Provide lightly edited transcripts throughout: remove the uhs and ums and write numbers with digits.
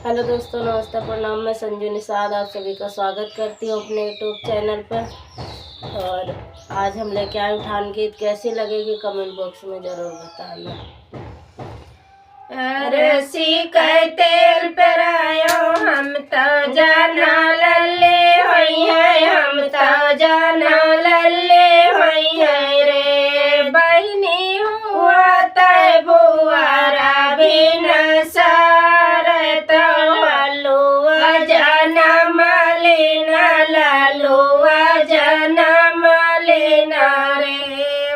Hello दोस्तों, नमस्ते, प्रणाम। मैं संजू निषाद आप सभी का स्वागत करती हूँ अपने यूट्यूब चैनल पर। और आज हम लेके आए उठान गीत। कैसी लगेगी कमेंट बॉक्स में ज़रूर बताना। रसी कह तेल पर आयो हम तो जाना लल्ले होई है, हम तो जाना लल्ले होई है रे। बहनी हुआ तय बुआरा बिन सार तो लालुआ जनम लेना, लालुआ जनम लेना रे।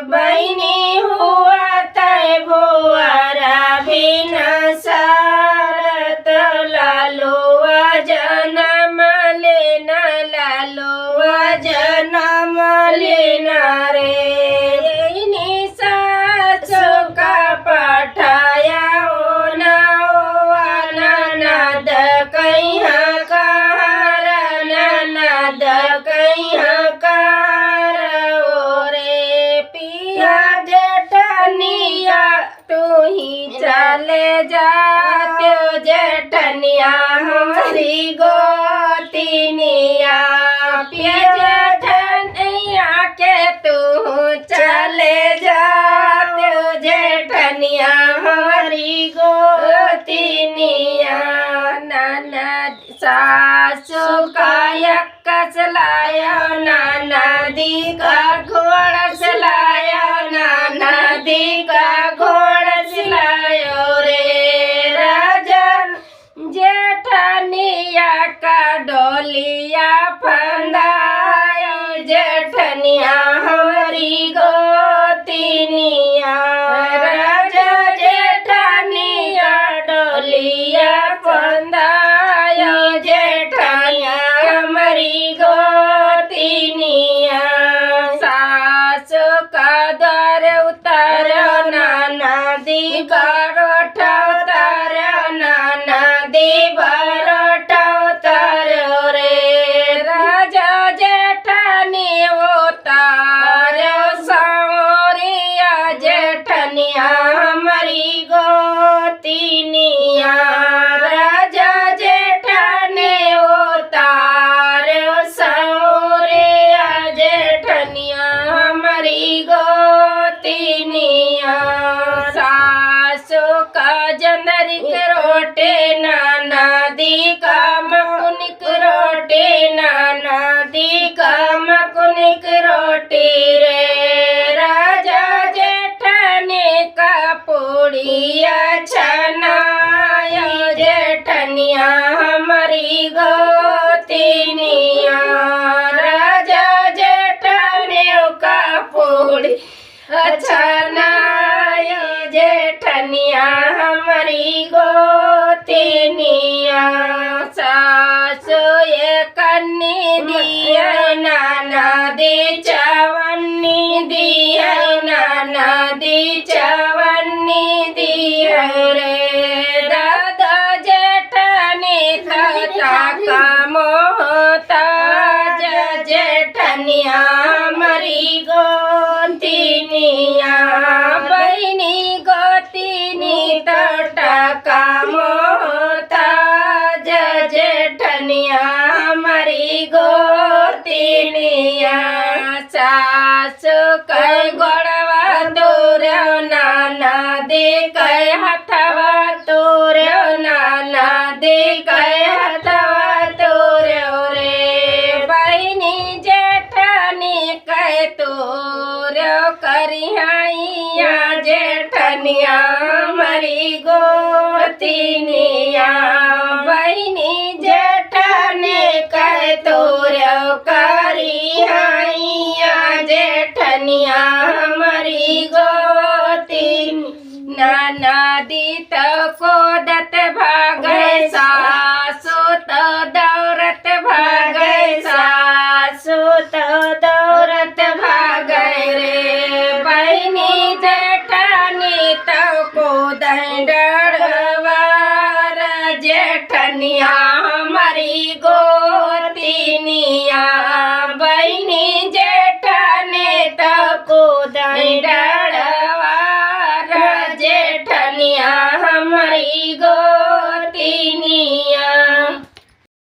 बहनी हुआ तय बुआरा बिन सार तो लालुआ जनम लेना, लालुआ जनम लेना रे। सासु का पठाया ओ ननद कहिया कार, ननद कहिया कार ओ रे। पिया जेठनिया तू ही चले जात्यो, जेठनिया हमारी गोतिनिया। पिया जेठनिया के तू चले जात्यो, जेठनिया हमारी गोतिनिया। ननद सासु का यक्कस लाया, ननदी का घोड़ा चलाया, ननदी का घोड़ा चलायो रे। राजन जेठनिया का डोलिया फंदायो, जेठनिया हमारी गोतिनिया। राजा जेठनिया डोलिया फंदायो, जेठनिया हमारी गोतिनिया। सासु का द्वार उतारो, ननदी बरोठा उतारो, ननदी बरोठा उतारो रे। राजा जेठनी उतारो सावरिया, जेठनिया हमारी गोतिनिया। राजा जेठनी उतारो सावरिया, जेठनिया हमारी गोतिनिया। सासु का जंदरिक रोटे, ननदी का मकुनिक रोटे, ननदी का मकुनिक रोटी रे। राजा जेठनी का पूड़िया छनायो, जेठनिया हमारी गोतिनिया। राजा जेठनी का पूड़ी छनायो, जेठनिया हमारी गोतिनिया। सासु ये कन्नी दिया, ननदी चवन्नी दिया, ननदी चवन्नी दिया रे। दादा जेठनी था का मोहताज, जेठनिया हमारी गोतिनिया। बहनी गोतिनी तोटा का मोहताज, जेठनिया हमारी गोतिनिया। सासु कई गोड़वा तोर्यो, ननदी कई हथवा तोर्यो, ननदी कई हथवा तोर्यो रे। बहनी जेठनी कई तोर्यो करिहाइया, जेठनिया हमारी गोतिनिया। बहनी जेठनी कई तोर्यो करिहाइया, जेठनिया हमारी गोतिनी। ननदी तो कोदत भागे, सासु तो दौरत भागे, सासु तो दौरत भागे रे। बहनी जेठनी तो को डरवार, जेठनिया